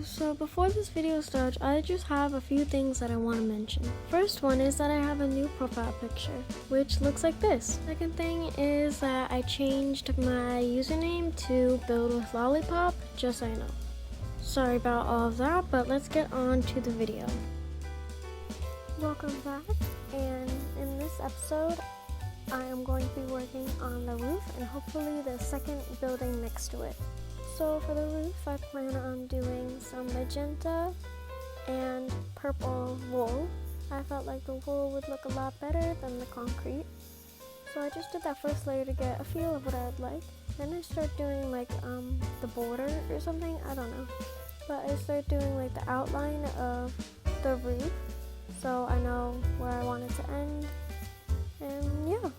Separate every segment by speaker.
Speaker 1: So before this video starts, I just have a few things that I want to mention. First one is that I have a new profile picture, which looks like this. Second thing is that I changed my username to Build with Lollipop, just so you know. Sorry about all of that, but let's get on to the video. Welcome back, and in this episode, I am going to be working on the roof and hopefully the second building next to it. So for the roof, I plan on doing some magenta and purple wool. I felt like the wool would look a lot better than the concrete. So I just did that first layer to get a feel of what I'd like. Then I start doing like the border or something, I don't know. But I start doing like the outline of the roof so I know where I want it to end. And yeah.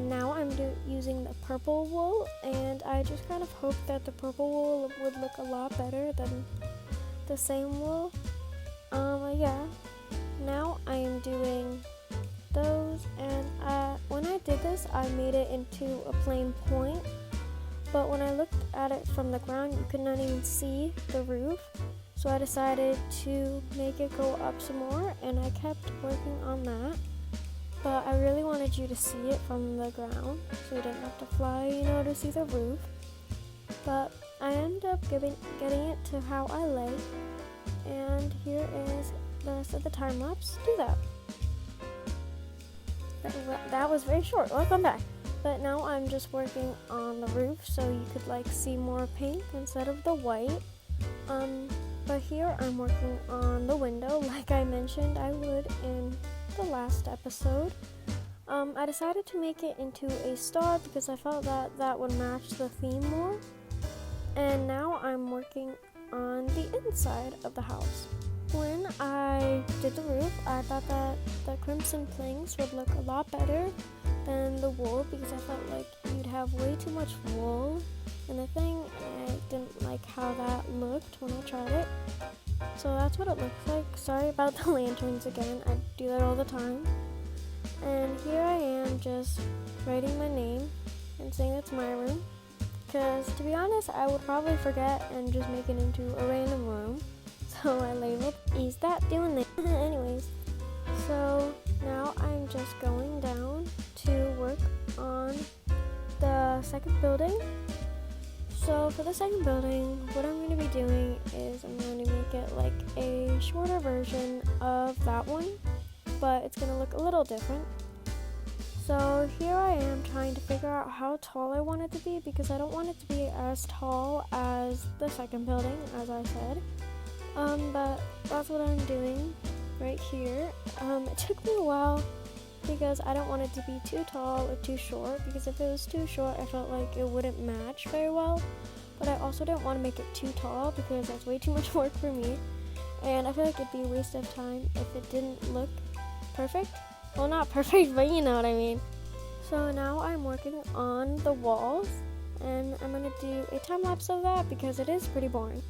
Speaker 1: Now I'm using the purple wool, and I just kind of hope that the purple wool would look a lot better than the same wool. Yeah. Now I am doing those, and when I did this, I made it into a plain point. But when I looked at it from the ground, you could not even see the roof. So I decided to make it go up some more, and I kept working on that. But I really wanted you to see it from the ground, so you didn't have to fly, to see the roof. But I ended up getting it to how I like, and here is the rest of the time lapse. Do that. That was very short. Welcome back. But now I'm just working on the roof, so you could see more pink instead of the white. But here I'm working on the window, like I mentioned I would in the last episode. I decided to make it into a star because I felt that that would match the theme more. And now I'm working on the inside of the house. When I did the roof, I thought that the crimson planks would look a lot better than the wool because I felt like you'd have way too much wool in the thing, and I didn't like how that looked when I tried it. So that's what it looks like. Sorry about the lanterns again, I do that all the time. And here I am just writing my name and saying it's my room. Because to be honest, I would probably forget and just make it into a random room. So I labeled, is that doing that? Anyways, so now I'm just going down to work on the second building. So for the second building, what I'm going to be doing is I'm going to make it like a shorter version of that one, but it's going to look a little different. So here I am trying to figure out how tall I want it to be because I don't want it to be as tall as the second building, as I said. But that's what I'm doing right here. It took me a while because I don't want it to be too tall or too short, because if it was too short I felt like it wouldn't match very well, but I also didn't want to make it too tall because that's way too much work for me, and I feel like it'd be a waste of time if it didn't look perfect. Well, not perfect, but you know what I mean. So now I'm working on the walls, and I'm going to do a time lapse of that because it is pretty boring.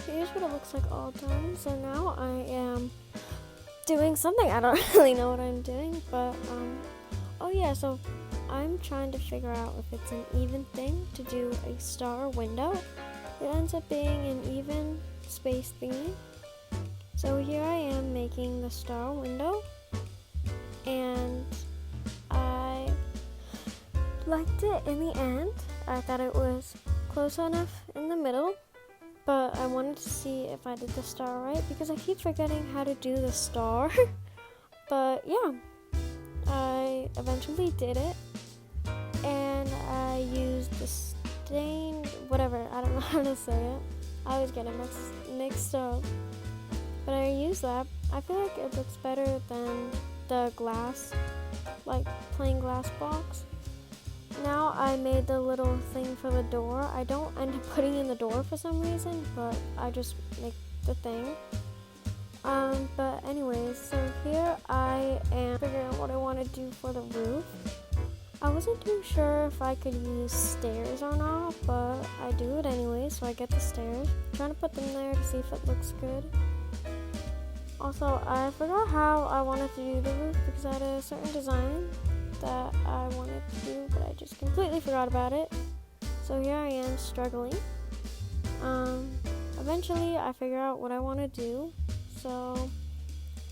Speaker 1: Here's what it looks like all done. So now I am doing something. I don't really know what I'm doing, but oh yeah, so I'm trying to figure out if it's an even thing to do a star window. It ends up being an even space thingy. So here I am making the star window, and I liked it in the end. I thought it was close enough in the middle, but I wanted to see if I did the star right because I keep forgetting how to do the star. But yeah, I eventually did it, and I used the stained, whatever, I don't know how to say it. I always get it mixed up. But I use that. I feel like it looks better than the glass, like plain glass box. Now I made the little thing for the door. I don't end up putting in the door for some reason, but I just make the thing. But anyways, so here I am figuring out what I want to do for the roof. I wasn't too sure if I could use stairs or not, but I do it anyway, so I get the stairs. I'm trying to put them there to see if it looks good. Also, I forgot how I wanted to do the roof because I had a certain design that I wanted to do, but I just completely forgot about it. So here I am struggling. Eventually I figure out what I want to do. So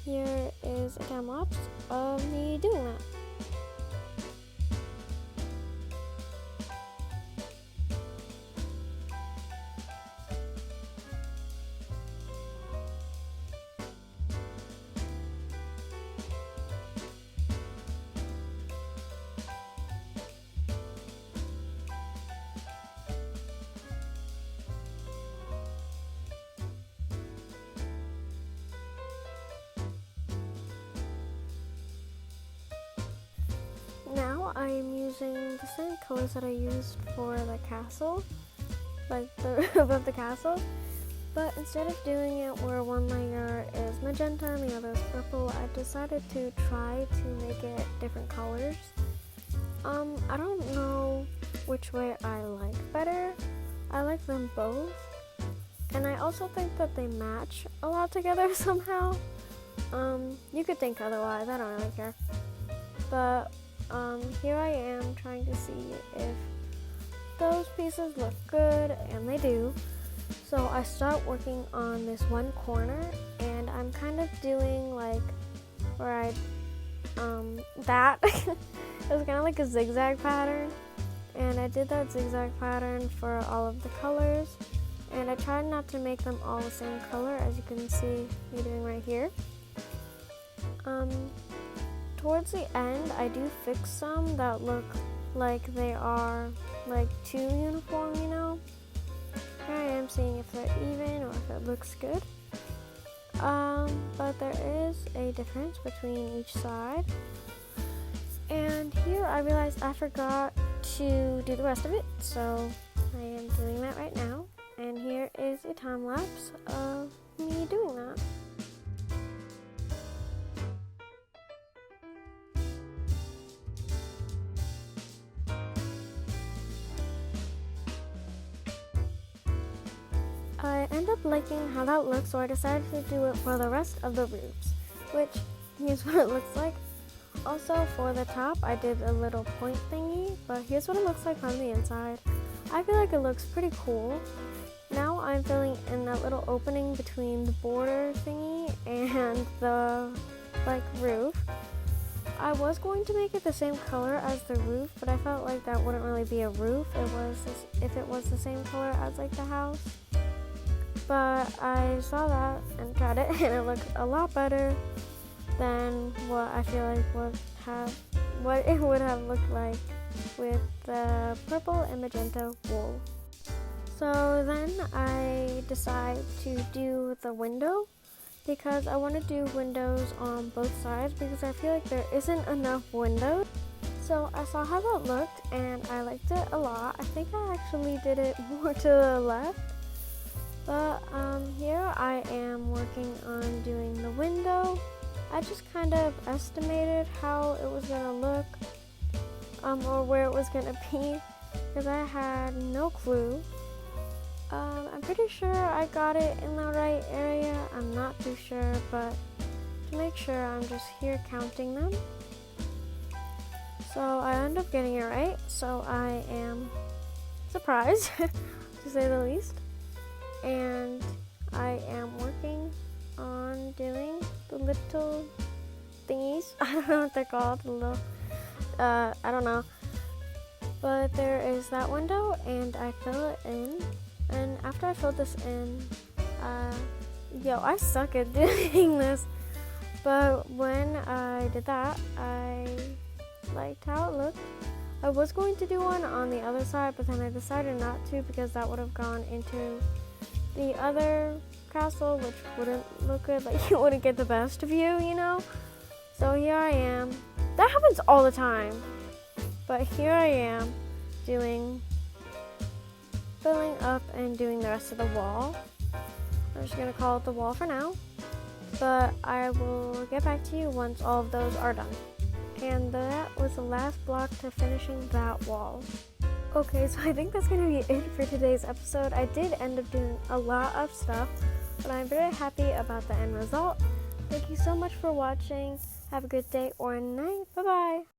Speaker 1: here is a time lapse of me doing that. Now I am using the same colors that I used for the castle, like the roof of the castle, but instead of doing it where one layer is magenta and the other is purple, I decided to try to make it different colors. I don't know which way I like better. I like them both, and I also think that they match a lot together somehow. You could think otherwise, I don't really care. But here I am trying to see if those pieces look good, and they do. So I start working on this one corner, and I'm kind of doing like where I that it was kind of like a zigzag pattern, and I did that zigzag pattern for all of the colors, and I tried not to make them all the same color, as you can see me doing right here. Towards the end, I do fix some that look like they are like too uniform, you know. Here I am seeing if they're even or if it looks good. But there is a difference between each side. And here I realized I forgot to do the rest of it, so I am doing that right now. And here is a time lapse of me doing that. I end up liking how that looks, so I decided to do it for the rest of the roofs, which here's what it looks like. Also for the top, I did a little point thingy, but here's what it looks like from the inside. I feel like it looks pretty cool. Now I'm filling in that little opening between the border thingy and the roof. I was going to make it the same color as the roof, but I felt like that wouldn't really be a roof. If it was the same color as like the house. But I saw that and tried it, and it looked a lot better than what I feel like what it would have looked like with the purple and magenta wool. So then I decide to do the window because I want to do windows on both sides because I feel like there isn't enough windows. So I saw how that looked and I liked it a lot. I think I actually did it more to the left. But here I am working on doing the window. I just kind of estimated how it was going to look or where it was going to be because I had no clue. I'm pretty sure I got it in the right area. I'm not too sure, but to make sure, I'm just here counting them. So I end up getting it right, so I am surprised, to say the least. And I am working on doing the little thingies. I don't know what they're called, the little, I don't know. But there is that window, and I fill it in. And after I filled this in, I suck at doing this, but when I did that, I liked how it looked. I was going to do one on the other side, but then I decided not to because that would have gone into the other castle, which wouldn't look good. Like, you wouldn't get the best view, you know? So here I am. That happens all the time. But here I am filling up and doing the rest of the wall. I'm just going to call it the wall for now. But I will get back to you once all of those are done. And that was the last block to finishing that wall. Okay, so I think that's going to be it for today's episode. I did end up doing a lot of stuff, but I'm very happy about the end result. Thank you so much for watching. Have a good day or night. Bye-bye.